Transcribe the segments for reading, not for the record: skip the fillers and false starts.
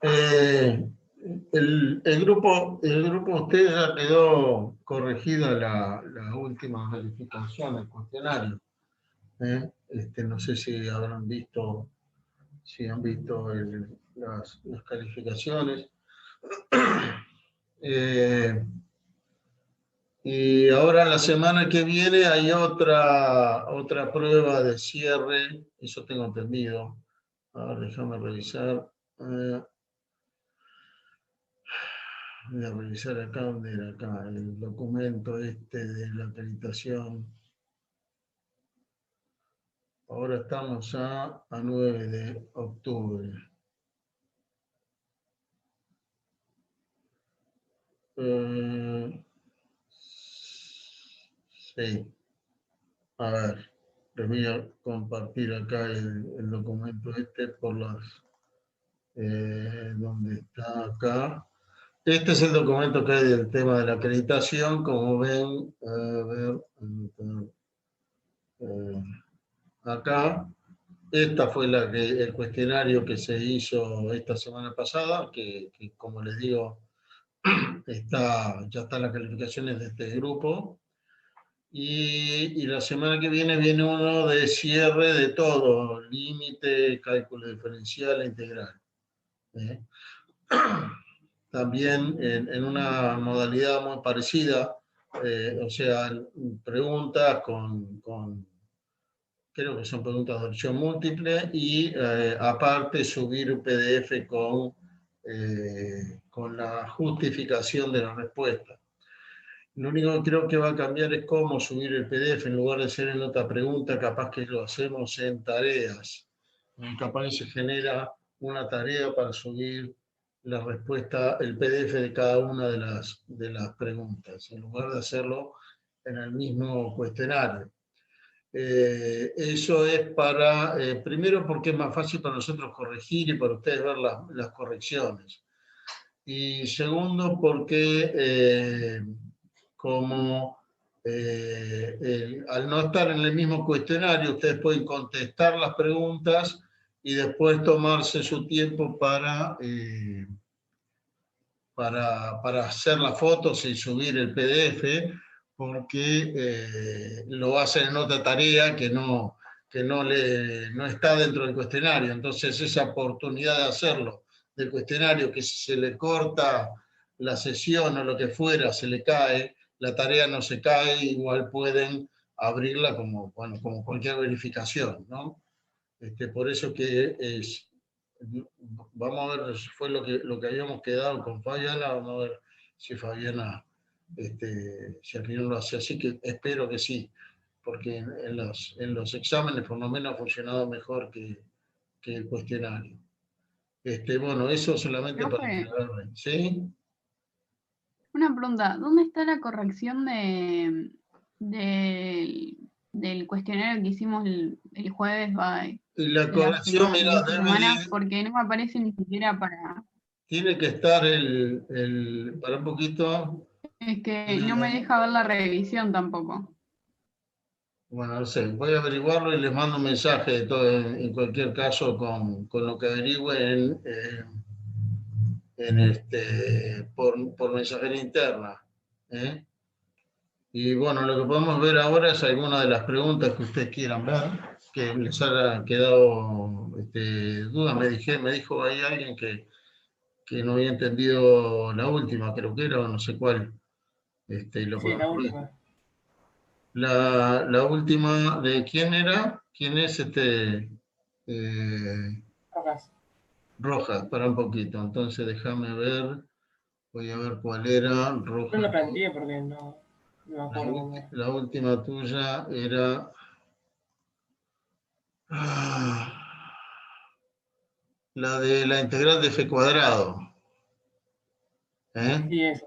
Eh, el grupo usted ya quedó corregida la última verificación, el cuestionario. No sé si habrán visto, si han visto las calificaciones. Y ahora la semana que viene hay otra prueba de cierre, eso tengo entendido. A ver, déjame revisar. Voy a revisar acá, ¿dónde era acá? El documento de la acreditación. Ahora estamos a 9 de octubre. Sí. A ver, les voy a compartir acá el documento por las... ¿dónde está acá? Este es el documento que hay del tema de la acreditación, como ven, a ver, acá. Esta fue el cuestionario que se hizo esta semana pasada, que como les digo, ya están las calificaciones de este grupo. Y la semana que viene uno de cierre de todo, límite, cálculo diferencial e integral. También en una modalidad muy parecida, o sea, preguntas creo que son preguntas de opción múltiple, y aparte subir PDF con la justificación de la respuesta. Lo único que creo que va a cambiar es cómo subir el PDF, en lugar de ser en otra pregunta, capaz que lo hacemos en tareas. Capaz que se genera una tarea para subir la respuesta, el PDF de cada una de las preguntas, en lugar de hacerlo en el mismo cuestionario. Eso es primero porque es más fácil para nosotros corregir y para ustedes ver las correcciones. Y segundo porque al no estar en el mismo cuestionario, ustedes pueden contestar las preguntas y después tomarse su tiempo para hacer las fotos y subir el PDF, porque lo hacen en otra tarea que no está dentro del cuestionario. Entonces esa oportunidad de hacerlo del cuestionario, que si se le corta la sesión o lo que fuera, se le cae, la tarea no se cae, igual pueden abrirla como cualquier verificación, ¿no? Por eso que vamos a ver si fue lo que habíamos quedado con Fabiana, vamos a ver si Fabiana, si al final lo hace así, que espero que sí, porque en los exámenes por lo menos ha funcionado mejor que el cuestionario. Bueno, eso solamente para Profe, aclararme, ¿sí? una pregunta, ¿dónde está la corrección del cuestionario que hicimos el jueves Y la de corrección, mira, de esta semana? Porque no me aparece ni siquiera para... tiene que estar para un poquito. Es que no me deja ver la revisión tampoco. Bueno, no sé, voy a averiguarlo y les mando un mensaje de todo, en cualquier caso, con lo que averigüe por mensajería interna. ¿Eh? Y bueno, lo que podemos ver ahora es algunas de las preguntas que ustedes quieran ver, que les haya quedado duda. Me dijo ahí alguien que no había entendido la última, creo que era, o no sé cuál. Y lo Sí, la podemos ver. última. La última, ¿de quién era? ¿Quién es Rojas. Rojas, para un poquito. Entonces déjame ver, voy a ver cuál era. No Rojas. la planteé porque no me acuerdo cómo era. La última tuya era... la de la integral de f cuadrado. Sí, eso.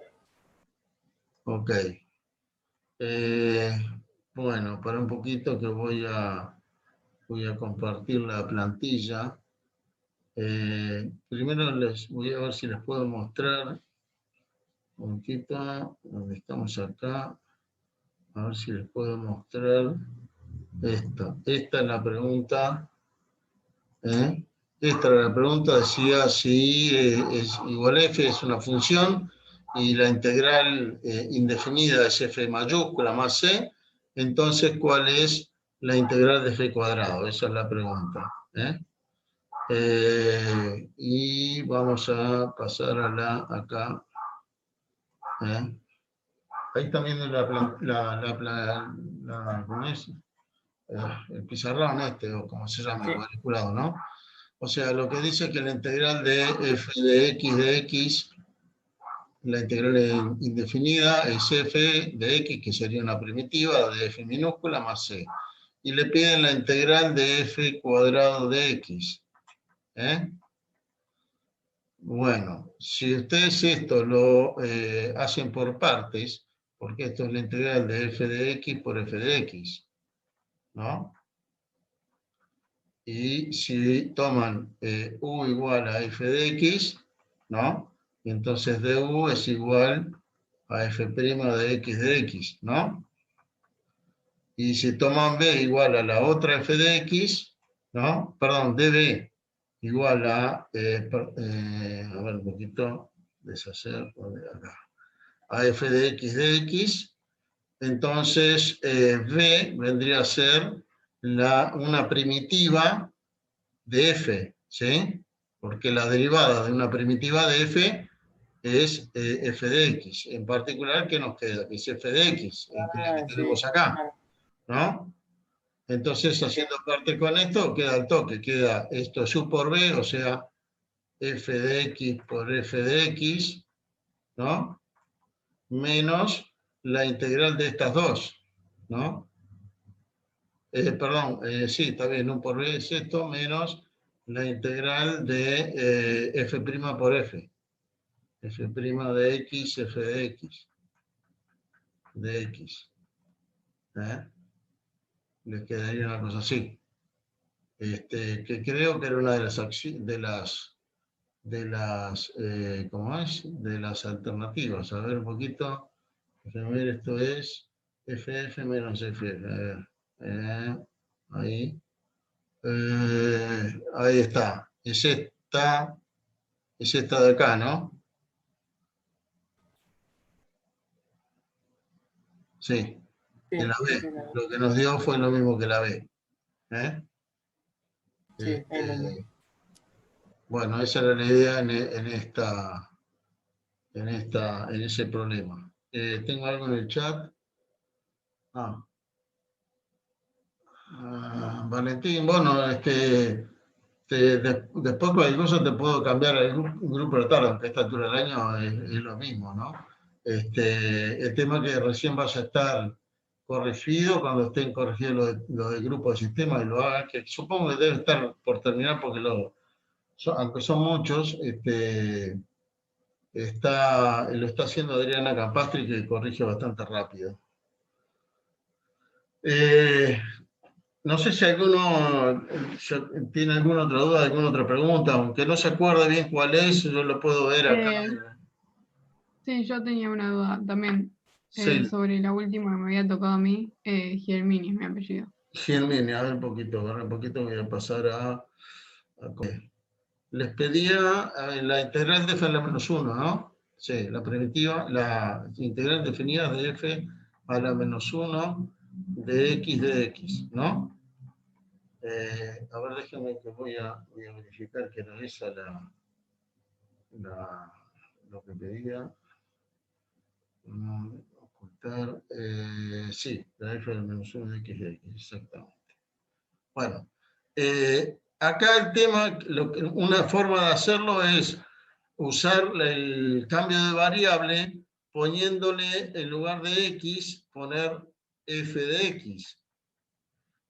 Ok. Bueno, para un poquito que voy a compartir la plantilla. Primero les voy a ver si les puedo mostrar un poquito, donde estamos acá, a ver si les puedo mostrar esto. Esta es la pregunta, Esta era la pregunta, decía si es igual a f, es una función, y la integral indefinida es f mayúscula más c, entonces, ¿cuál es la integral de f cuadrado? Esa es la pregunta. Y vamos a pasar a la acá. Ahí están viendo ¿cómo es? El pizarrón o como se llama, Sí. el cuadriculado, ¿no? O sea, lo que dice es que la integral de f de x, la integral indefinida es f de x, que sería una primitiva de f minúscula más c. Y le piden la integral de f cuadrado de x. Bueno, si ustedes esto lo hacen por partes, porque esto es la integral de f de x por f de x, ¿no? Y si toman u igual a f de x, ¿no? Y entonces du es igual a f' de x, ¿no? Y si toman b igual a la otra f de x, ¿no? Perdón, db igual a ver un poquito, deshacer, acá, a f de x, entonces b vendría a ser una primitiva de f, ¿sí? Porque la derivada de una primitiva de f es f de x. En particular, ¿qué nos queda? Que es f de x, que es la que tenemos Sí, acá, claro. ¿no? Entonces, haciendo parte con esto, queda el toque, queda esto es u por b, o sea, f de x por f de x, ¿no? Menos la integral de estas dos, ¿no? Perdón, sí, está bien, u por b es esto, menos la integral de f' por f. F' de x, f de x. Les quedaría una cosa así. Que creo que era una de las ¿cómo es? De las alternativas. A ver un poquito. A ver, esto es FF menos FF. A ver. Ahí. Ahí está. Es esta de acá, ¿no? Sí. Sí, De la sí, B. sí, claro. Lo que nos dio fue lo mismo que la B. Sí, es lo mismo. Bueno, esa era la idea en ese problema. ¿Tengo algo en el chat? Valentín, bueno, después cualquier cosa te puedo cambiar el grupo de tarde, aunque a esta altura del año es lo mismo, ¿no? El tema que recién vaya a estar corregido, cuando estén corregidos lo del grupo de sistema y lo haga, que supongo que debe estar por terminar porque aunque son muchos, lo está haciendo Adriana Campastri, que corrige bastante rápido. No sé si alguno tiene alguna otra duda, alguna otra pregunta, aunque no se acuerde bien cuál es, yo lo puedo ver acá. Sí, yo tenía una duda también Sí, sobre la última que me había tocado a mí, Gielmini es mi apellido. Gielmini, a ver un poquito, voy a pasar a les pedía la integral de f a la menos 1, ¿no? Sí, la primitiva, la integral definida de f a la menos 1 de x, ¿no? A ver, déjenme que voy a verificar que era esa lo que pedía. Ocultar, sí, la f del menos 1 de x de x, exactamente. Bueno, acá el tema, una forma de hacerlo es usar el cambio de variable poniéndole en lugar de x, poner f de x.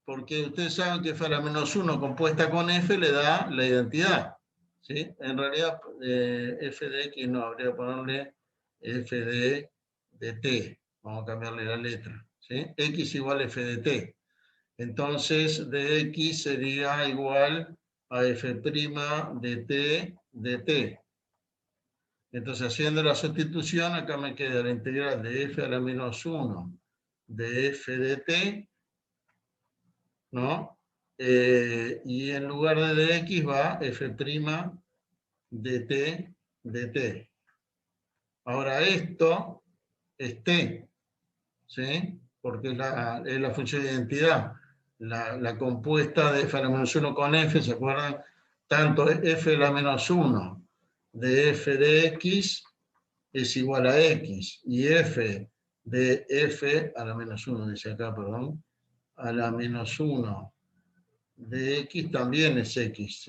Porque ustedes saben que f a la menos 1 compuesta con f le da la identidad. ¿Sí? En realidad, f de x no, habría que ponerle f de t. Vamos a cambiarle la letra. ¿Sí? X igual a f de t. Entonces, de x sería igual a f' de t. Entonces, haciendo la sustitución, acá me queda la integral de f a la menos 1 de f de t, ¿no? y en lugar de dx va f' dt. Ahora esto es t, ¿sí? Porque es la función de identidad, la compuesta de f a la menos 1 con f, ¿se acuerdan? Tanto f a la menos 1 de f de x es igual a x, y f de f a la menos 1, dice acá, perdón, a la menos 1 de x también es x.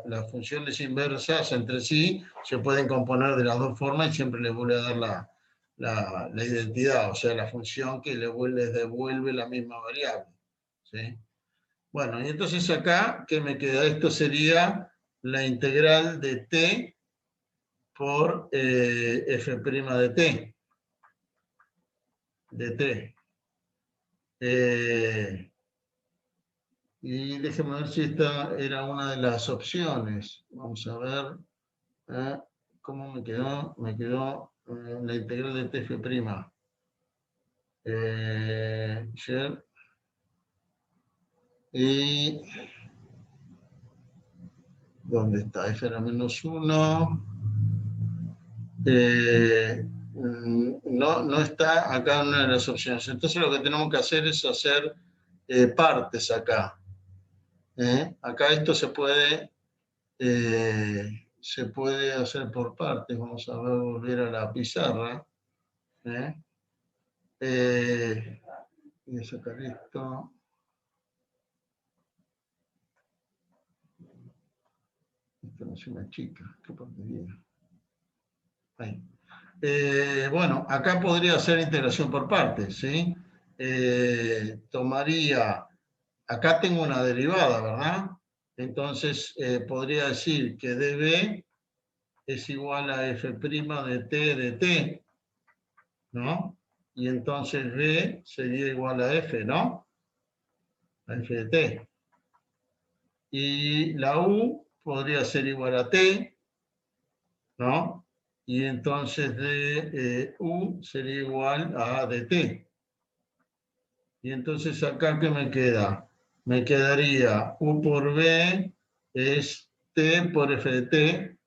Las funciones inversas entre sí se pueden componer de las dos formas y siempre les vuelve a dar la identidad, o sea, la función que les devuelve la misma variable, ¿sí? Bueno, y entonces acá, ¿qué me queda? Esto sería la integral de t por f' de t. Y déjeme ver si esta era una de las opciones. Vamos a ver cómo me quedó. Me quedó la integral de tf'. Y ¿dónde está? F a la menos 1. No está acá en una de las opciones. Entonces lo que tenemos que hacer es hacer partes acá. Acá esto se puede hacer por partes. Vamos a volver a la pizarra. Voy a sacar esto. Esto no es una chica, qué porquería. Ahí. Bueno, acá podría hacer integración por partes, ¿sí? Tomaría, acá tengo una derivada, ¿verdad? Entonces podría decir que dB es igual a f' de t, ¿no? Y entonces B sería igual a f, ¿no? A f de t. Y la U podría ser igual a t, ¿no? Y entonces de U sería igual a dt. Y entonces acá, ¿qué me queda? Me quedaría U por B es T por F de T,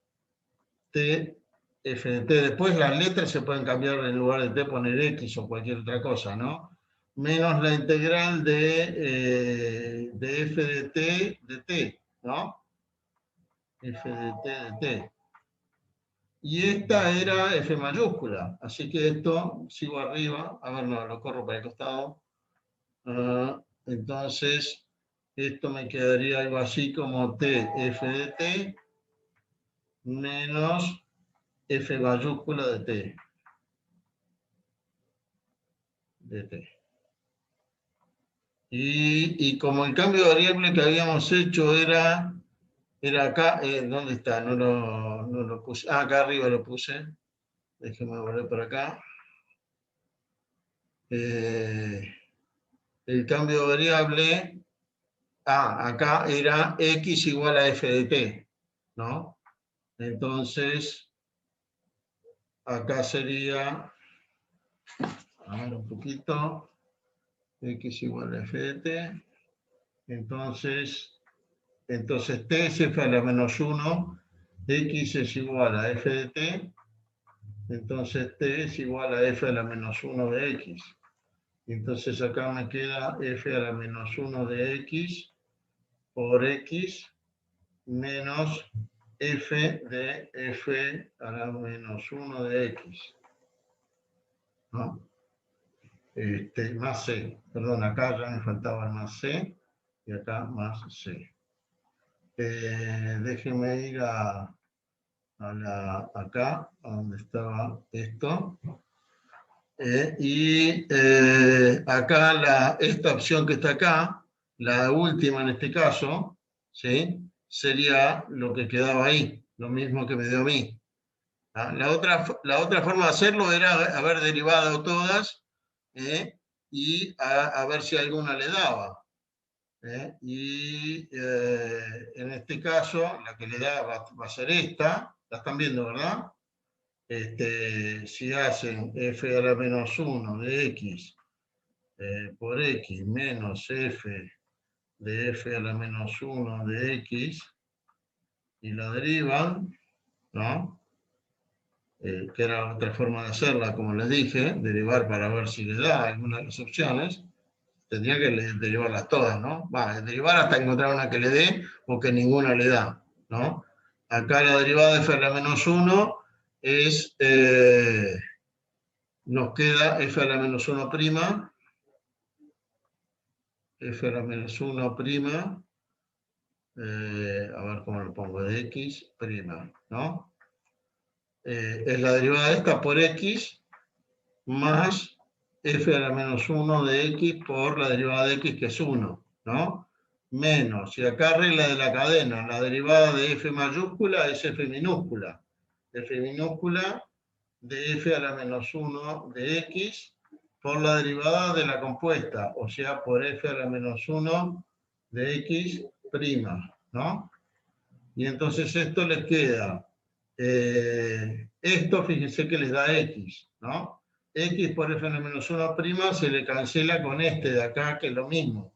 T, F de T. Después las letras se pueden cambiar, en lugar de T poner X o cualquier otra cosa, ¿no? Menos la integral de F de T, ¿no? F de T. Y esta era F mayúscula, así que esto, sigo arriba, a ver, no, lo corro para el costado. Entonces, esto me quedaría algo así como T, F de T, menos F mayúscula de T. Y como el cambio de variable que habíamos hecho era acá, ¿dónde está? No lo puse. Ah, acá arriba lo puse. Déjenme volver por acá. El cambio de variable, acá era x igual a f de t, ¿no? Entonces, acá sería, a ver un poquito, x igual a f de t, entonces t es f a la menos 1, x es igual a f de t, entonces t es igual a f a la menos 1 de x. Entonces acá me queda f a la menos 1 de x por x menos f de f a la menos 1 de x. ¿No? Más c. Perdón, acá ya me faltaba el más c y acá más c. Déjenme ir acá, a donde estaba esto. Acá esta opción que está acá, la última en este caso, ¿sí? Sería lo que quedaba ahí, lo mismo que me dio a mí. La otra forma de hacerlo era haber derivado todas y a ver si alguna le daba. Y en este caso, la que le da va a ser esta, la están viendo, ¿verdad? Si hacen f a la menos 1 de x por x menos f de f a la menos 1 de x y la derivan, ¿no? Que era otra forma de hacerla, como les dije, derivar para ver si le da alguna de las opciones. Tendría que derivarlas todas, ¿no? Va, derivar hasta encontrar una que le dé o que ninguna le da, ¿no? Acá la derivada de f a la menos 1 es, nos queda f a la menos 1 prima, f a la menos 1 prima, a ver cómo lo pongo, de x prima, ¿no? Es la derivada de esta por x más f a la menos 1 de x por la derivada de x, que es 1, ¿no? Menos, y acá regla de la cadena, la derivada de f mayúscula es f minúscula. F minúscula de f a la menos 1 de x por la derivada de la compuesta, o sea, por f a la menos 1 de x prima, ¿no? Y entonces esto les queda, esto fíjense que les da x, ¿no? X por f a la menos 1 prima se le cancela con este de acá, que es lo mismo,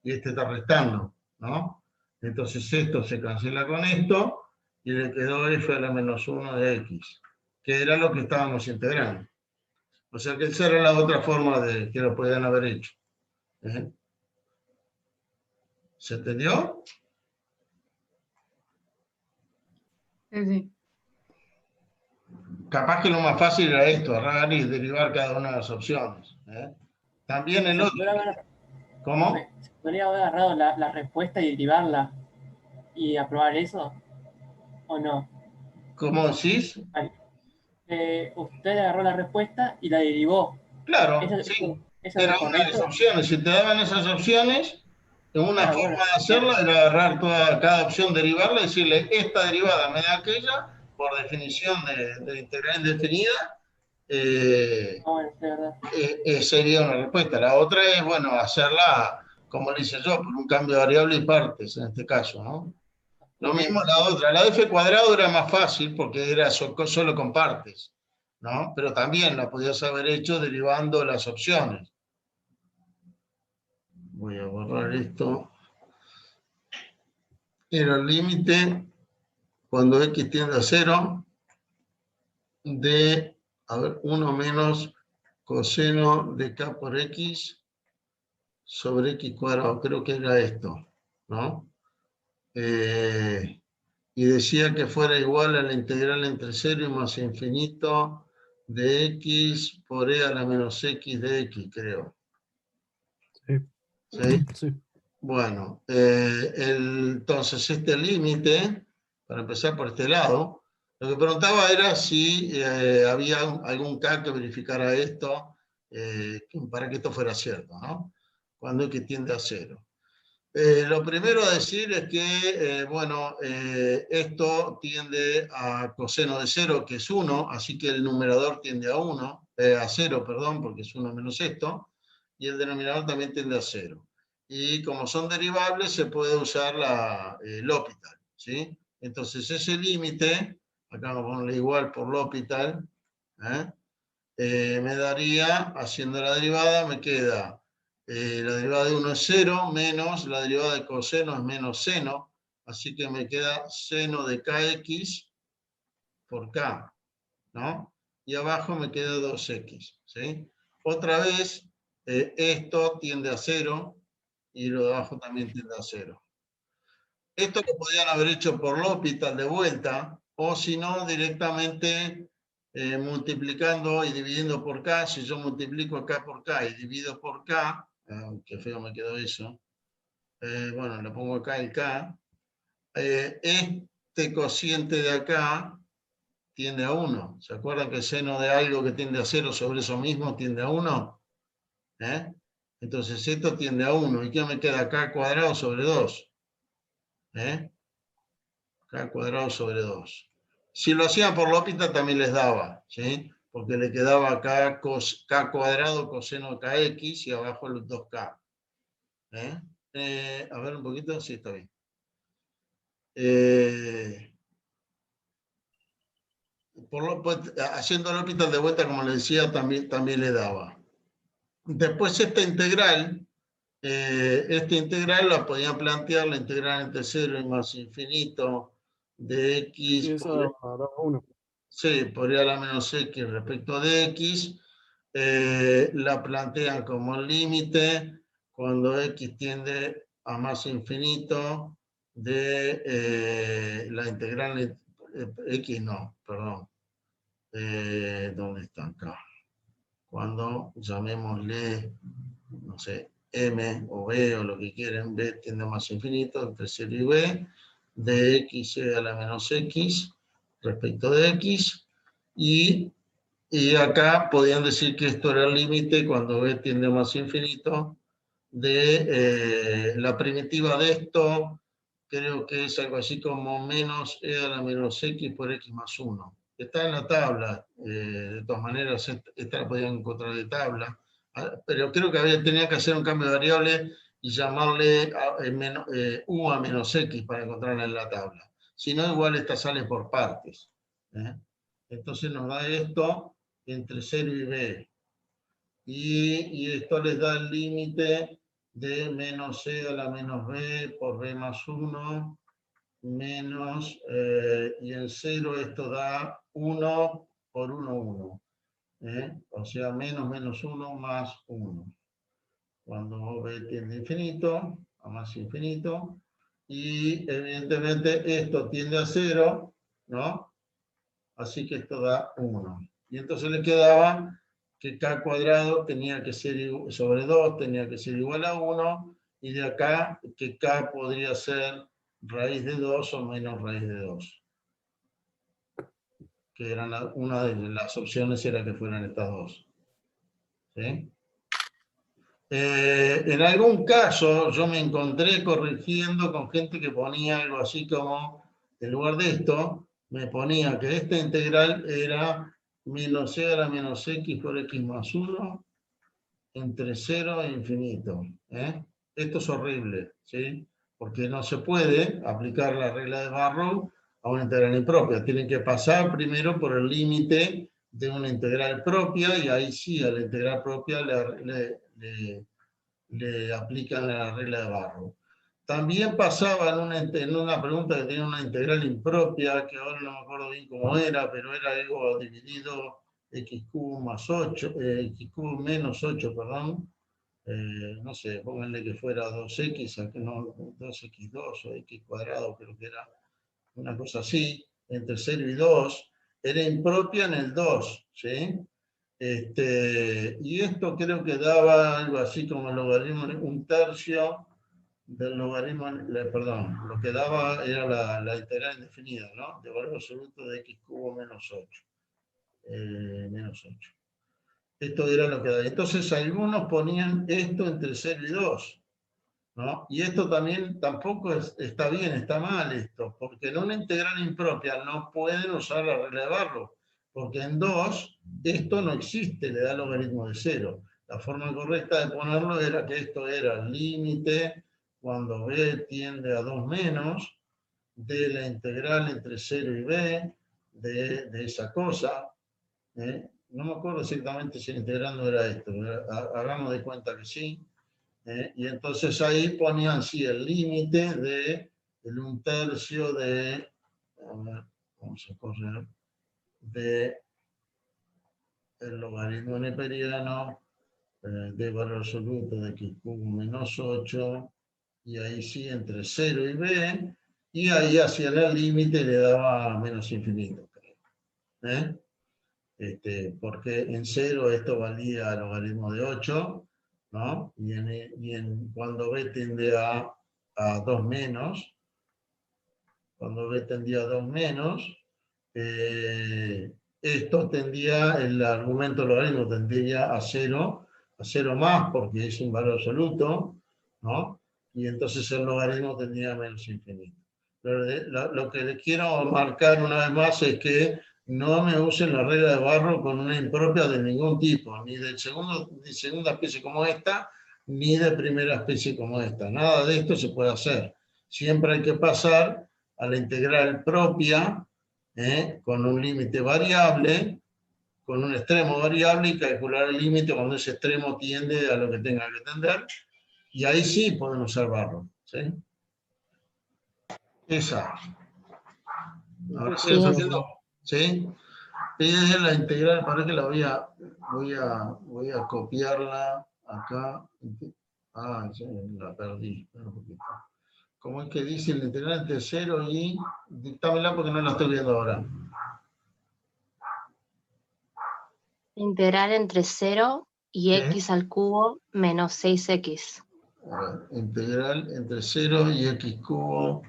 y este está restando, ¿no? Entonces esto se cancela con esto, y le quedó f a la menos 1 de x, que era lo que estábamos integrando. O sea que esa era la otra forma de que lo podían haber hecho. ¿Eh? ¿Se entendió? Sí, sí. Capaz que lo más fácil era esto, agarrar y derivar cada una de las opciones. ¿Eh? También el ¿Se otro. ¿Cómo? podría haber agarrado la respuesta y derivarla y aprobar eso? ¿O no? ¿Cómo decís? Usted agarró la respuesta y la derivó. Claro, ¿Eso, sí. eso es Era lo una de las correcto? opciones. Si te daban esas opciones, una Ah, forma bueno. de hacerla era agarrar cada opción, derivarla y decirle, esta derivada me da aquella, por definición de integral indefinida, Ah, bueno, de verdad. sería una respuesta. La otra es, bueno, hacerla, como le hice yo, por un cambio de variable y partes, en este caso, ¿no? Lo Bien. mismo la otra. La de f cuadrado era más fácil porque era solo con partes, ¿no? Pero también la podías haber hecho derivando las opciones. Voy a borrar esto. Era el límite cuando x tiende a 0 de, a ver, 1 menos coseno de k por x sobre x cuadrado. Creo que era esto, ¿no? Y decía que fuera igual a la integral entre 0 y más infinito de x por e a la menos x de x, creo. Sí. ¿Sí? Sí. Bueno, entonces este límite, para empezar por este lado, lo que preguntaba era si había algún k que verificara esto, para que esto fuera cierto, ¿no? Cuando x tiende a 0. Lo primero a decir es que, bueno, esto tiende a coseno de 0, que es 1, así que el numerador tiende a 1, a 0, perdón, porque es 1 menos esto, y el denominador también tiende a 0. Y como son derivables, se puede usar L'Hopital, ¿sí? Entonces ese límite, acá vamos a ponerle igual por L'Hopital, me daría, haciendo la derivada, me queda la derivada de 1 es 0, menos la derivada de coseno es menos seno, así que me queda seno de kx por k, ¿no? Y abajo me queda 2x, ¿sí? Otra vez, esto tiende a 0 y lo de abajo también tiende a 0. Esto lo podían haber hecho por L'Hopital de vuelta, o si no, directamente multiplicando y dividiendo por k. Si yo multiplico acá por k y divido por k, qué feo me quedó eso, bueno, le pongo acá el k, este cociente de acá tiende a 1. ¿Se acuerdan que el seno de algo que tiende a 0 sobre eso mismo tiende a 1? Entonces esto tiende a 1. ¿Y qué me queda acá? Cuadrado sobre 2. K cuadrado sobre 2. Si lo hacían por L'Hopital también les daba, ¿sí? Porque le quedaba acá k cuadrado coseno de kx y abajo los 2k. A ver un poquito, sí, está bien. Haciendo L'Hopital de vuelta, como les decía, también le daba. Después esta integral, esta integral la podía plantear la integral entre 0 y más infinito de x Sí, esa daba 1. sí, por ir a la menos x respecto de x, la plantean como límite cuando x tiende a más infinito de la integral x, no, perdón. ¿Dónde está acá? Cuando llamémosle, no sé, m o b o lo que quieran, b tiende a más infinito entre 0 y b, de x a la menos x respecto de x, y acá podían decir que esto era el límite cuando b tiende a más infinito de la primitiva de esto, creo que es algo así como menos e a la menos x por x más 1. Está en la tabla, de todas maneras, esta la podían encontrar de tabla, pero creo que tenía que hacer un cambio de variable y llamarle u a menos x para encontrarla en la tabla. Si no, igual esta sale por partes. Entonces nos da esto entre 0 y b. Y esto les da el límite de menos c a la menos b por b más 1 menos, y en 0 esto da 1 por 1, 1. O sea, menos 1 más 1. Cuando b tiende a infinito, a más infinito, y evidentemente esto tiende a 0, ¿no? Así que esto da 1. Y entonces le quedaba que k cuadrado tenía que ser sobre 2, tenía que ser igual a 1, y de acá que k podría ser raíz de 2 o menos raíz de 2. Que eran una de las opciones era que fueran estas dos. ¿Sí? En algún caso yo me encontré corrigiendo con gente que ponía algo así como, en lugar de esto, me ponía que esta integral era menos c a la menos x por x más 1 entre 0 e infinito. Esto es horrible, ¿sí? Porque no se puede aplicar la regla de Barrow a una integral impropia. Tienen que pasar primero por el límite de una integral propia, y ahí sí a la integral propia le aplican la regla de Barrow. También pasaba en una pregunta que tenía una integral impropia, que ahora no me acuerdo bien cómo era, pero era algo dividido xq más 8, xq menos 8, perdón. No sé, pónganle que fuera 2x, no, 2x2 o x cuadrado, creo que era una cosa así, entre 0 y 2, era impropia en el 2, ¿sí? Y esto creo que daba algo así como el logaritmo, un tercio del logaritmo, perdón, lo que daba era la integral indefinida, ¿no? De valor absoluto de x cubo menos 8. Menos 8. Esto era lo que daba. Entonces algunos ponían esto entre 0 y 2, ¿no? Y esto también tampoco está bien, está mal esto, porque en una integral impropia no pueden usar la regla de Barrow, porque en 2 esto no existe, le da logaritmo de 0. La forma correcta de ponerlo era que esto era el límite cuando b tiende a 2 menos de la integral entre 0 y b de esa cosa. No me acuerdo exactamente si el integral no era esto, pero hagamos de cuenta que sí. Y entonces ahí ponían sí el límite de el 1/3 de, a ver, vamos a correr, de el logaritmo neperiano de valor absoluto de x cubo menos 8, y ahí sí entre 0 y b, y ahí hacia el límite le daba menos infinito, creo. Porque en 0 esto valía logaritmo de 8, ¿no? Cuando b tiende a 2 menos, cuando b tendía a 2 menos, esto tendía, el argumento logaritmo tendría a 0 más, porque es un valor absoluto, ¿no? Y entonces el logaritmo tendría menos infinito. Pero lo que les quiero marcar una vez más es que no me usen la regla de Barrow con una impropia de ningún tipo, ni de segunda especie como esta, ni de primera especie como esta. Nada de esto se puede hacer. Siempre hay que pasar a la integral propia, con un límite variable, con un extremo variable, y calcular el límite cuando ese extremo tiende a lo que tenga que tender. Y ahí sí pueden usar barro, ¿sí? Esa. Ahora sí, Sí. ¿sí? Es la integral, para que la voy a copiarla acá. Ah, ya la perdí. Espera un poquito. ¿Cómo es que dice la integral entre 0 y...? Dictámela porque no la estoy viendo ahora. Integral entre 0 y ¿Sí? x al cubo menos 6x. A ver, integral entre 0 y x cubo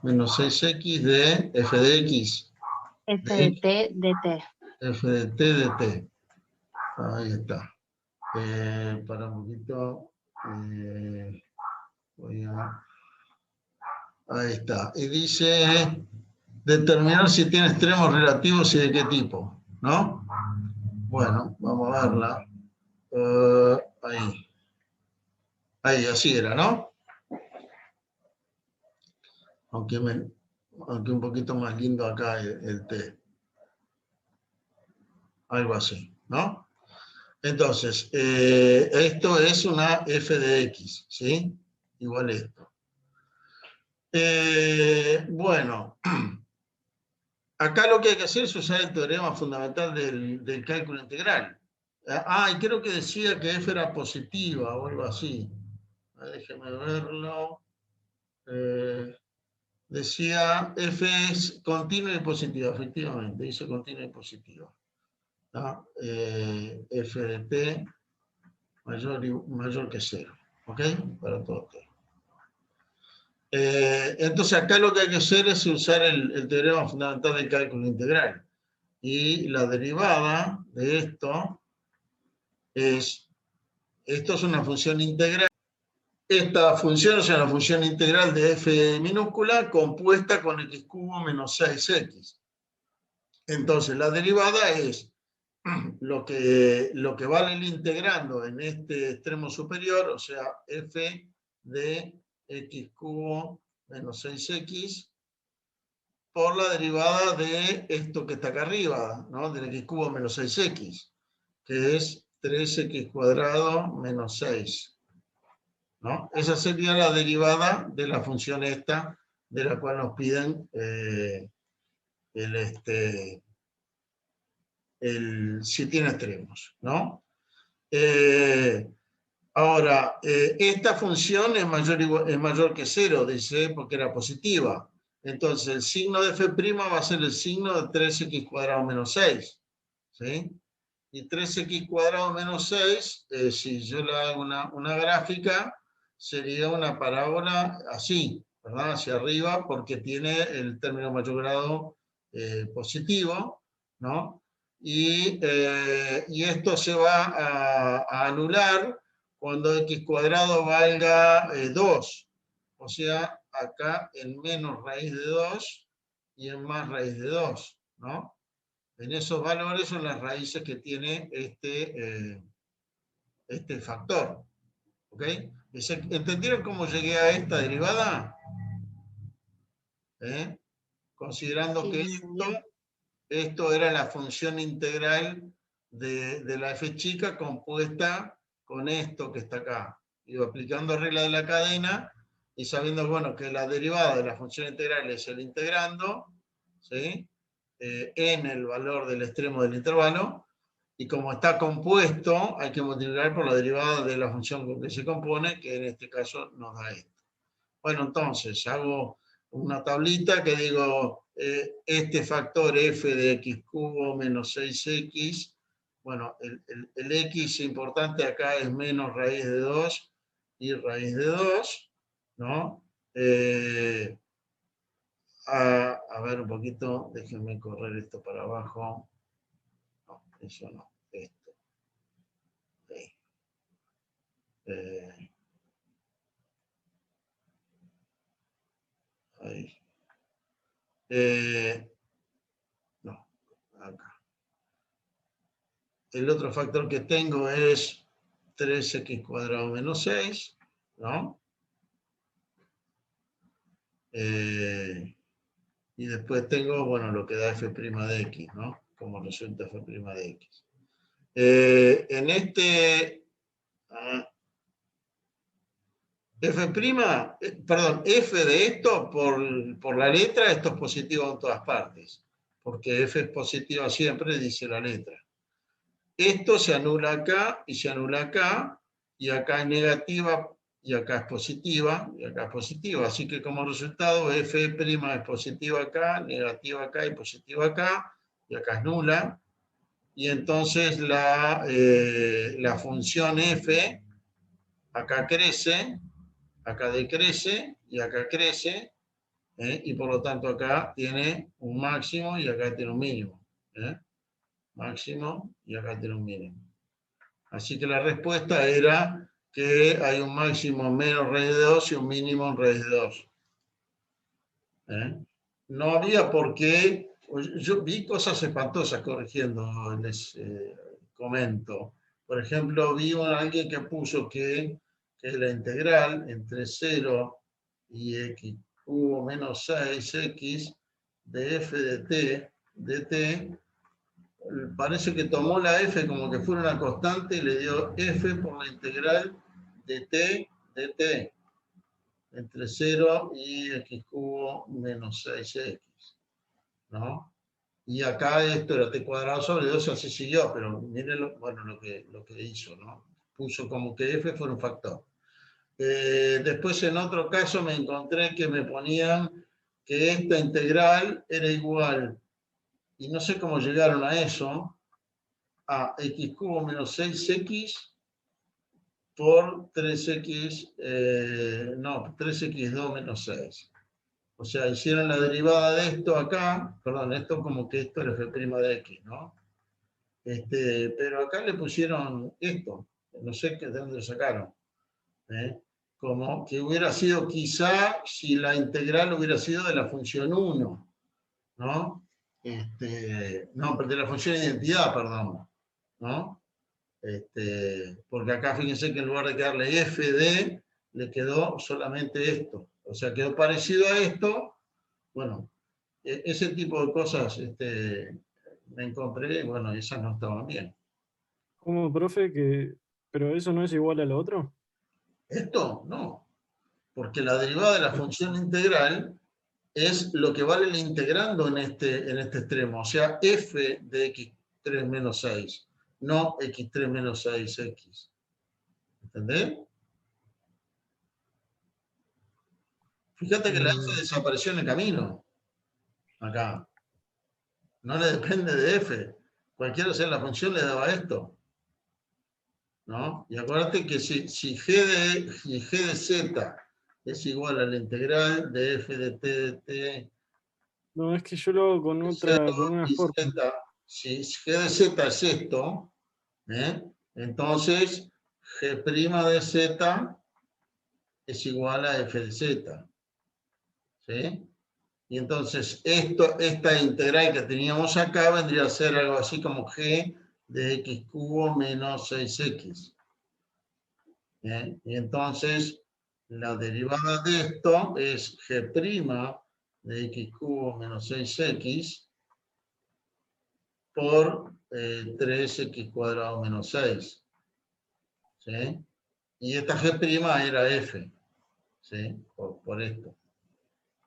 menos 6x de f de x. F de t dt. F de t de t. Ahí está. Para un poquito. Ahí está. Y dice determinar si tiene extremos relativos y de qué tipo, ¿no? Bueno, vamos a verla. Ahí. Ahí, así era, ¿no? Aunque un poquito más lindo acá el T. Algo así, ¿no? Entonces, esto es una f de x, ¿sí? Igual esto. Bueno, acá lo que hay que hacer es usar el teorema fundamental del cálculo integral. Y creo que decía que f era positiva o algo así. Déjeme verlo. Decía f es continua y positiva, efectivamente, dice continua y positiva. ¿No? F de t mayor que 0. ¿Ok? Para todo t. Entonces acá lo que hay que hacer es usar el teorema fundamental del cálculo integral. Y la derivada de esto es una función integral. Esta función es una función integral de f minúscula compuesta con x cubo menos 6x. Entonces la derivada es lo que vale el integrando en este extremo superior, o sea, f de x cubo menos 6x, por la derivada de esto que está acá arriba, ¿no? Del x cubo menos 6x, que es 3x cuadrado menos 6. ¿No? Esa sería la derivada de la función esta, de la cual nos piden si tiene extremos, ¿no? Ahora, esta función es mayor que 0, dice, porque era positiva. Entonces, el signo de f' va a ser el signo de 3x cuadrado menos 6. ¿Sí? Y 3x cuadrado menos 6, si yo le hago una gráfica, sería una parábola así, ¿verdad? Hacia arriba, porque tiene el término mayor grado positivo, ¿no? Y esto se va a anular cuando x cuadrado valga 2. O sea, acá en menos raíz de 2 y en más raíz de 2, ¿no? En esos valores son las raíces que tiene este factor. ¿Ok? ¿Entendieron cómo llegué a esta derivada? Considerando que Sí, señor. esto era la función integral de la f chica compuesta con esto que está acá. Iba aplicando regla de la cadena y sabiendo, bueno, que la derivada de la función integral es el integrando, ¿sí? En el valor del extremo del intervalo, y como está compuesto, hay que multiplicar por la derivada de la función con que se compone, que en este caso nos da esto. Bueno, entonces, hago una tablita que digo, este factor f de x cubo menos 6x, bueno, el x importante acá es menos raíz de 2 y raíz de 2, ¿no? A ver un poquito, déjenme correr esto para abajo. No, eso no, esto. Okay. Ahí. No, acá. El otro factor que tengo es 3x cuadrado menos 6, ¿no? Y después tengo, bueno, lo que da f' de x, ¿no? Como resulta f' de x. En este... f de esto por la letra, esto es positivo en todas partes, porque f es positiva siempre, dice la letra. Esto se anula acá y se anula acá, y acá es negativa, y acá es positiva, y acá es positiva. Así que como resultado, f' es positiva acá, negativa acá y positiva acá, y acá es nula. Y entonces la función f acá crece, acá decrece y acá crece, y por lo tanto acá tiene un máximo y acá tiene un mínimo. Máximo y acá tiene un mínimo. Así que la respuesta era que hay un máximo menos raíz de 2 y un mínimo en raíz de 2. No había por qué. Yo vi cosas espantosas corrigiendo, les comento. Por ejemplo, vi a alguien que puso que la integral entre 0 y x cubo menos 6x de f de t, parece que tomó la f como que fuera una constante y le dio f por la integral de t entre 0 y x cubo menos 6x, ¿no? Y acá esto era t cuadrado sobre 2, así siguió, pero miren lo que hizo, ¿no? Puso como que f fuera un factor. Después en otro caso me encontré que me ponían que esta integral era igual, y no sé cómo llegaron a eso, a x cubo menos 6x por 3x, 3x2 menos 6. O sea, hicieron la derivada de esto acá, perdón, esto como que esto era f' de x, ¿no? Pero acá le pusieron esto, no sé de dónde lo sacaron. Como que hubiera sido quizá si la integral hubiera sido de la función 1, ¿no? No, de la función de identidad, perdón, ¿no? Porque acá fíjense que en lugar de quedarle fd, le quedó solamente esto. O sea, quedó parecido a esto. Bueno, ese tipo de cosas me encontré, bueno, esas no estaban bien. ¿Cómo, profe? ¿Pero eso no es igual al otro? Esto no, porque la derivada de la función integral es lo que vale el integrando en este extremo, o sea, f de x3 menos 6, no x3 menos 6x. ¿Entendés? Fíjate que la f desapareció en el camino, acá. No le depende de f. Cualquiera sea la función le daba esto, ¿no? Y acuérdate que si g de z es igual a la integral de f de t No, es que yo lo hago con una y forma. z, si g de z es esto, entonces g' de z es igual a f de z. ¿Sí? Y entonces esta integral que teníamos acá vendría a ser algo así como g de x cubo menos 6x. ¿Bien? Y entonces la derivada de esto es g' de x cubo menos 6x por 3x cuadrado menos 6. ¿Sí? Y esta g' era f. ¿Sí? Por esto.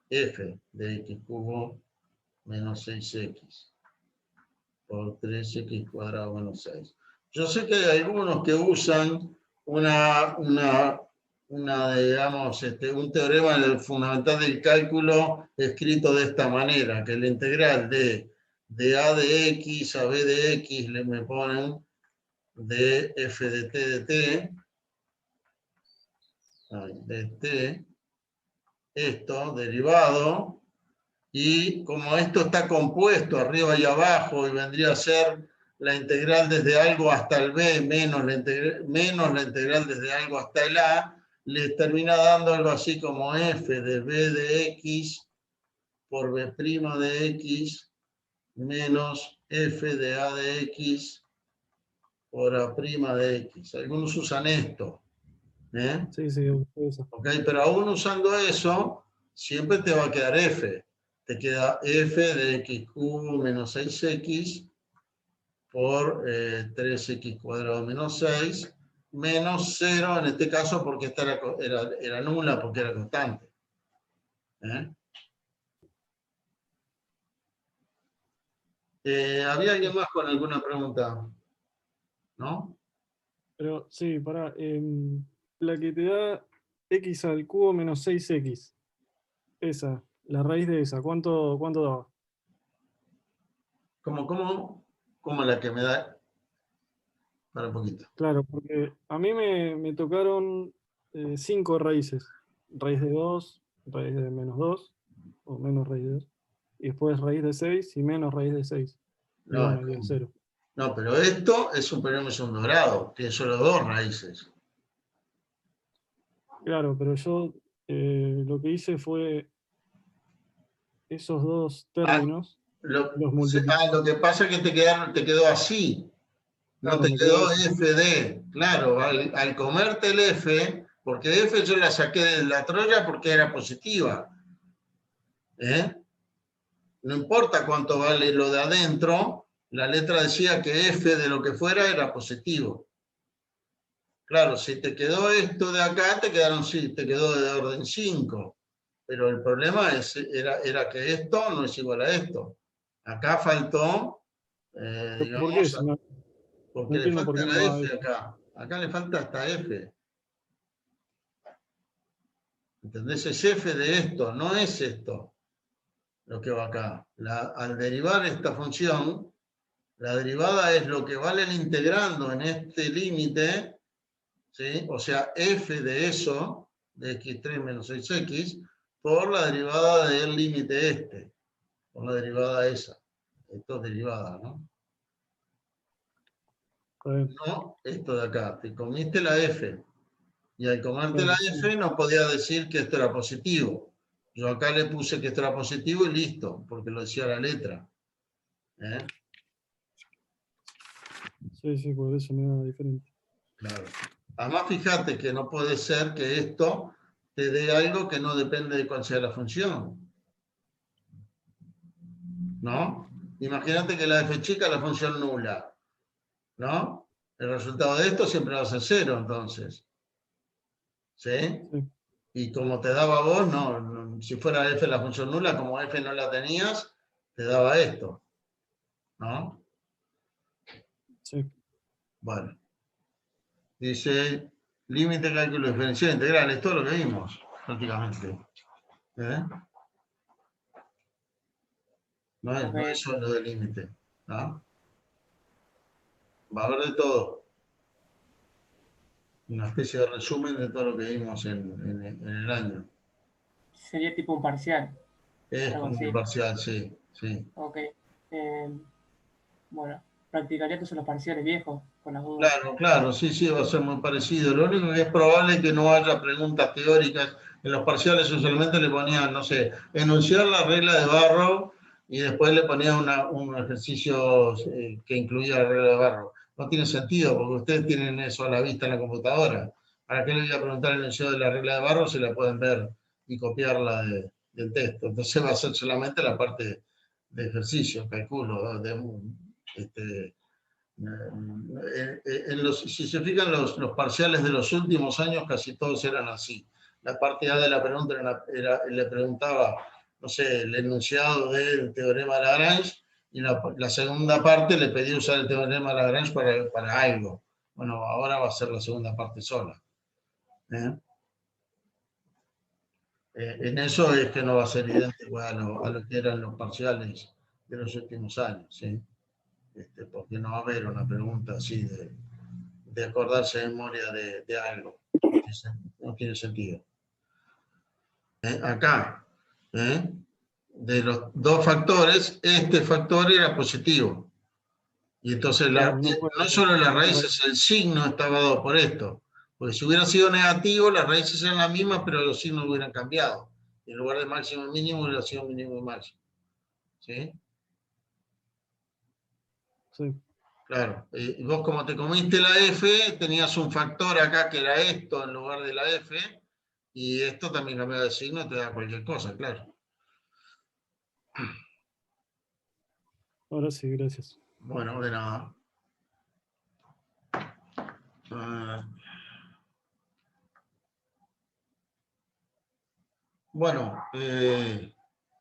F de x cubo menos 6x por 3x cuadrado menos 6. Yo sé que hay algunos que usan digamos, un teorema fundamental del cálculo escrito de esta manera, que la integral de a de x a b de x me ponen de f de t de t, esto derivado, y como esto está compuesto arriba y abajo y vendría a ser la integral desde algo hasta el b menos la integral desde algo hasta el a, le termina dando algo así como f de b de x por b' de x menos f de a de x por a' de x. Algunos usan esto. Sí, eso. ¿Ok? Pero aún usando eso, siempre te va a quedar f. Te queda f de x cubo menos 6x por 3x cuadrado menos 6. menos 0 en este caso porque esta era nula porque era constante. ¿Había alguien más con alguna pregunta? ¿No? Pero sí, pará. La que te da x al cubo menos 6x. Esa, la raíz de esa, ¿cuánto daba? ¿Cómo la que me da? Para un poquito. Claro, porque a mí me tocaron 5 raíces. Raíz de 2, raíz de menos 2, o menos raíz de 2. Y después raíz de 6 y menos raíz de 6. Y No, bueno, y el 0. no, pero esto es un polinomio de segundo grado, tiene solo 2 raíces. Claro, pero yo lo que hice fue esos dos términos, los multipliqué. Lo que pasa es que te quedó así. No Claro, te me quedó quedó eso. FD. Claro, al comerte el F, porque F yo la saqué de la Troya porque era positiva. No importa cuánto vale lo de adentro, la letra decía que F de lo que fuera era positivo. Claro, si te quedó esto de acá, te quedó de orden 5. Pero el problema era que esto no es igual a esto. Acá faltó, ¿Por qué? digamos, No porque le entiendo por falta qué la no da F eso. acá. Acá le falta hasta F. ¿Entendés? Es F de esto, no es esto lo que va acá. Al derivar esta función, la derivada es lo que vale el integrando en este límite, ¿sí? O sea, F de eso, de x3 menos 6x, por la derivada del límite este, por la derivada esa. Esto es derivada, ¿no? Está bien. No, esto de acá. Te comiste la F. Y al comerte la Claro, sí. F no podía decir que esto era positivo. Yo acá le puse que esto era positivo y listo, porque lo decía la letra. Sí, sí, por eso me da diferente. Claro. Además, fíjate que no puede ser que esto te dé algo que no depende de cuál sea la función. ¿No? Imagínate que la F chica es la función nula. ¿No? El resultado de esto siempre va a ser 0, entonces. ¿Sí? Sí, Y como te daba a vos, no, si fuera F la función nula, como F no la tenías, te daba esto. ¿No? sí. Bueno. Dice, límite de cálculo diferencial integral, es todo lo que vimos, prácticamente. No Ok. es solo de límite. ¿No? Va a haber de todo. Una especie de resumen de todo lo que vimos en el año. Sería tipo un parcial, Es algo como un así. parcial, sí, sí. Ok. Bueno, practicaría entonces los parciales viejos, con las dudas. Claro, claro, sí, sí, va a ser muy parecido. Lo único que es probable es que no haya preguntas teóricas. En los parciales usualmente le ponían, no sé, enunciar la regla de Barrow y después le ponían un ejercicio que incluía la regla de Barrow. No tiene sentido porque ustedes tienen eso a la vista en la computadora. ¿Para qué le voy a preguntar el enunciado de la regla de Barrow si la pueden ver y copiarla del texto? Entonces va a ser solamente la parte de ejercicio, calculo, ¿no? Si se fijan los parciales de los últimos años, casi todos eran así. La parte A de la pregunta le preguntaba, no sé, el enunciado del teorema de Lagrange, y la segunda parte le pedía usar el teorema de Lagrange para algo. Bueno, ahora va a ser la segunda parte sola. En eso es que no va a ser idéntico a lo que eran los parciales de los últimos años, ¿sí? Porque no va a haber una pregunta así de acordarse de memoria de algo. No tiene sentido. Acá, de los dos factores, este factor era positivo. Y entonces Claro, no no puede solo las ser una raíces, el signo estaba dado por esto. Porque si hubiera sido negativo, las raíces eran las mismas, pero los signos hubieran cambiado. En lugar de máximo y mínimo, hubiera sido mínimo y máximo. ¿Sí? Sí, Claro, y vos como te comiste la F, tenías un factor acá que era esto en lugar de la F, y esto también cambiaba de signo y te da cualquier cosa, claro. ahora sí, gracias. Bueno, de nada. Bueno,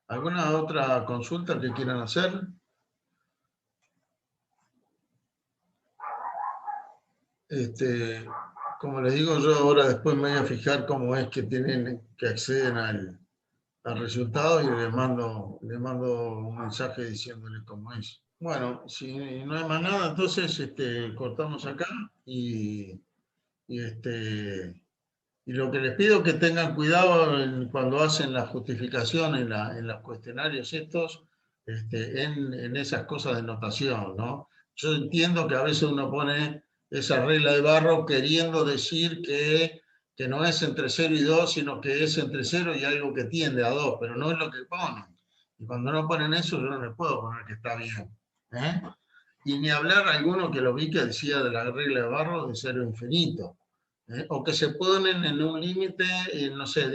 ¿alguna otra consulta que quieran hacer? Como les digo, yo ahora después me voy a fijar cómo es que acceden al resultado y les mando un mensaje diciéndoles cómo es. Bueno, si no hay más nada, entonces cortamos acá y lo que les pido es que tengan cuidado cuando hacen la justificación en los cuestionarios estos, en esas cosas de notación, ¿no? Yo entiendo que a veces uno pone esa regla de barro queriendo decir que no es entre 0 y 2, sino que es entre 0 y algo que tiende a 2, pero no es lo que ponen. Y cuando no ponen eso, yo no les puedo poner que está bien. ¿Eh? Y ni hablar alguno que lo vi que decía de la regla de barro de 0 infinito. O que se ponen en un límite, no sé,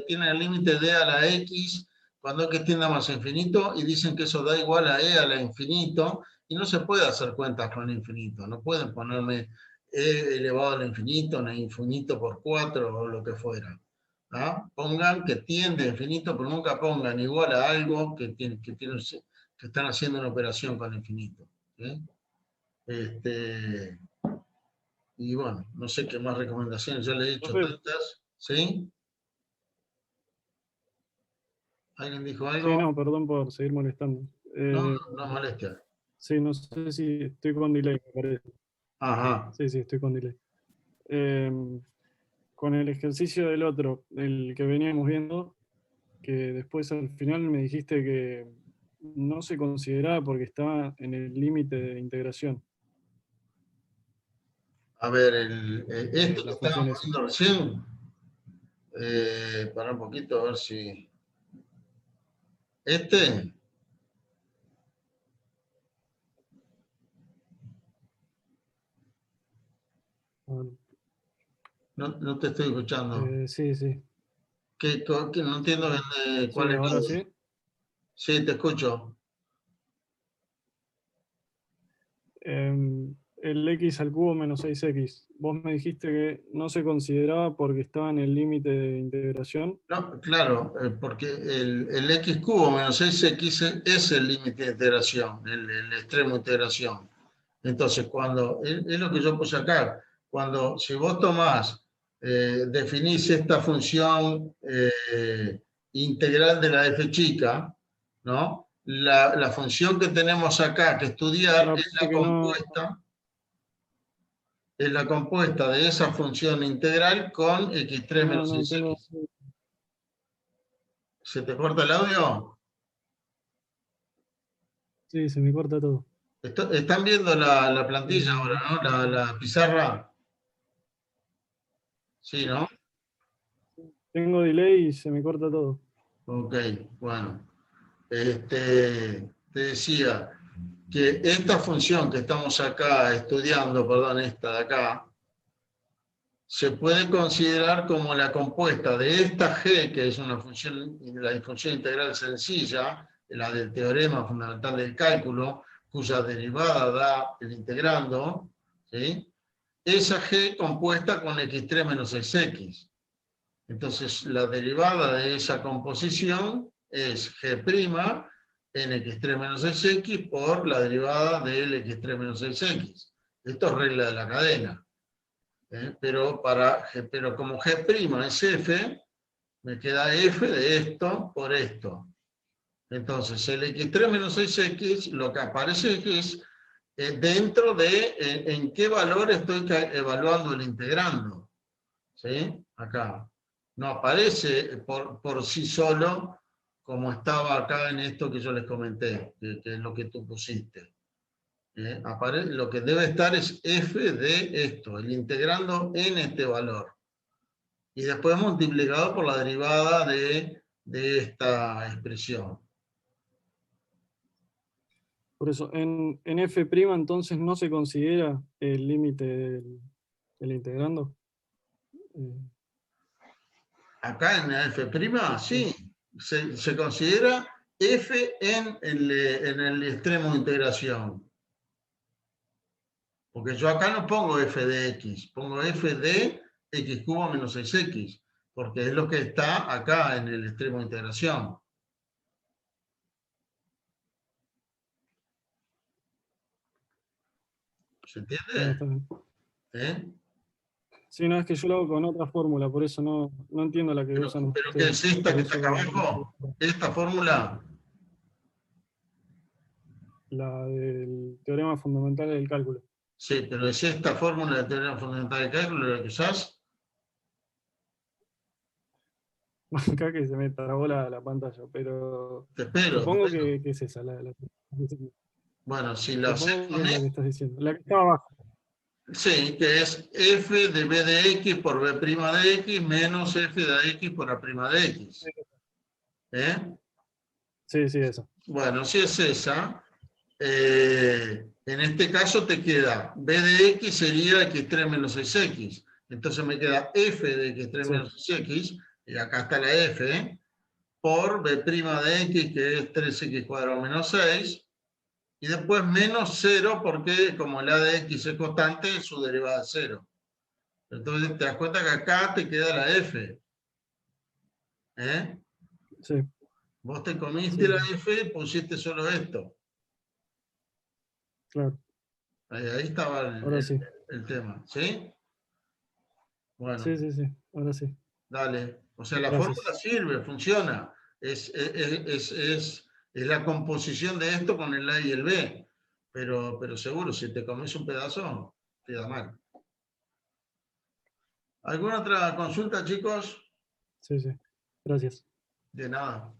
tienen el límite de a la x cuando es que tienda más a infinito y dicen que eso da igual a e a la infinito y no se puede hacer cuentas con el infinito, no pueden ponerme e elevado al infinito, ni infinito por 4 o lo que fuera. ¿No? Pongan que tiende a infinito, pero nunca pongan igual a algo que están haciendo una operación con el infinito. ¿Sí? Y bueno, no sé qué más recomendaciones, ya le he dicho Profe. tantas, ¿sí? ¿Alguien dijo algo? Sí, no, perdón por seguir molestando. No, no molestia. Sí, no sé si estoy con delay, me parece. Ajá. Sí, estoy con delay. Con el ejercicio del otro, el que veníamos viendo, que después al final me dijiste que no se consideraba porque estaba en el límite de integración. A ver, esto que La función estábamos esa. viendo recién, para un poquito a ver si... Bueno, no te estoy escuchando. sí. Que no entiendo Sí, cuál es la ahora duda. sí. Sí, te escucho. El x al cubo menos 6x. Vos me dijiste que no se consideraba porque estaba en el límite de integración. No, claro, porque el x cubo menos 6x es el límite de integración, el extremo de integración. Entonces, es lo que yo puse acá, si vos tomás, definís esta función integral de la f chica, ¿no? La función que tenemos acá que estudiar No, es que no, la compuesta de esa función integral con x3 menos no tengo. 6x. ¿Se te corta el audio? Sí, se me corta todo. Están viendo la plantilla Eh, ahora, ¿no? La pizarra. Sí, ¿no? Tengo delay y se me corta todo. Ok, bueno. Te decía que esta función que estamos acá estudiando, perdón, esta de acá, se puede considerar como la compuesta de esta g, que es la función integral sencilla, la del teorema fundamental del cálculo, cuya derivada da el integrando, ¿sí? Esa g compuesta con x3 menos 6x. Entonces, la derivada de esa composición es g' en x3 menos 6x por la derivada del x3 menos 6x. Esto es regla de la cadena. Pero como g' es f, me queda f de esto por esto. Entonces, el x3 menos 6x, lo que aparece es dentro de en qué valor estoy evaluando el integrando. ¿Sí? Acá. No aparece por sí solo como estaba acá en esto que yo les comenté, que es lo que tú pusiste. Lo que debe estar es f de esto, el integrando en este valor. Y después multiplicado por la derivada de esta expresión. Por eso, en f' entonces no se considera el límite del integrando. Acá en la f', sí, se considera f en el extremo de integración. Porque yo acá no pongo f de x, pongo f de x cubo menos 6x. porque es lo que está acá en el extremo de integración. ¿Se entiende? Está bien. ¿Eh? Sí, no, es que yo lo hago con otra fórmula, por eso no entiendo la que Pero, usan pero ¿qué ustedes. es esta Por que eso está acá abajo? Esta fórmula. la del teorema fundamental del cálculo. Sí, pero es esta fórmula de teorema fundamental de cálculo la que usás. Acá que se me trabó la pantalla, pero Te espero, te supongo espero. que es esa Bueno, si la haces supongo que con es la que E, estás diciendo. La que está abajo. sí, que es f de b de x por b' de x menos f de x por a' de x. ¿Eh? Sí, sí, esa. Bueno, si es esa, en este caso te queda b de x sería x3 menos 6x. Entonces me queda f de x3 Sí, menos 6x, y acá está la f, por b' de x, que es 3x cuadrado menos 6, y después menos 0, porque como la de x es constante, su derivada es 0. Entonces te das cuenta que acá te queda la f. ¿Eh? sí, Vos te comiste sí, la sí, f y pusiste solo esto. claro. Ahí estaba Ahora sí. el tema. ¿Sí? Bueno, Sí, sí, sí. Ahora sí. dale. O sea, la fórmula Gracias. sirve, funciona. Es la composición de esto con el A y el B. Pero seguro, si te comes un pedazo, te da mal. ¿Alguna otra consulta, chicos? Sí, sí. Gracias. De nada.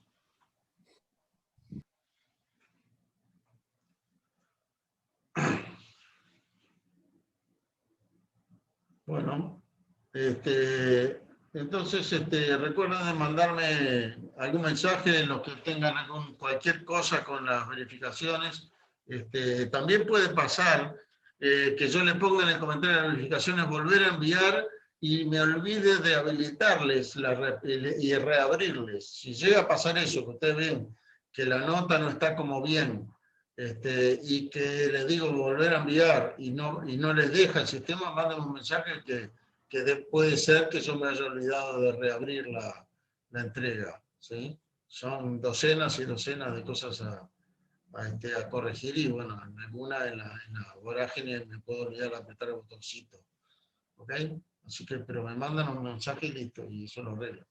Bueno, entonces recuerden de mandarme algún mensaje en los que tengan cualquier cosa con las verificaciones. También puede pasar que yo le ponga en el comentario de las verificaciones volver a enviar y me olvide de habilitarles y reabrirles. Si llega a pasar eso, que ustedes ven que la nota no está como bien, y que les digo volver a enviar y no les deja el sistema, manden un mensaje que puede ser que yo me haya olvidado de reabrir la entrega. ¿Sí? Son docenas y docenas de cosas a corregir, y bueno, en alguna en la vorágine me puedo olvidar de apretar el botoncito. ¿Ok? Así que, pero me mandan un mensaje y listo, y eso lo arreglo.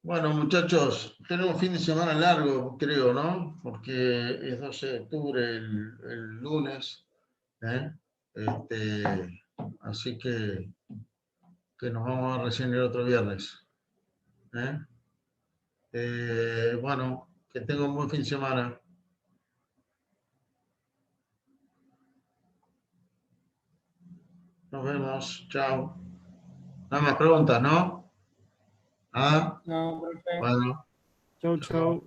Bueno, muchachos, tenemos fin de semana largo, creo, ¿no? Porque es 12 de octubre el lunes, ¿eh? Así que nos vamos a recién el otro viernes. ¿Eh? Bueno, que tengan un buen fin de semana. Nos vemos, chao. No más preguntas, ¿no? ¿Ah? No, profe. Bueno, Chau, chao. chau.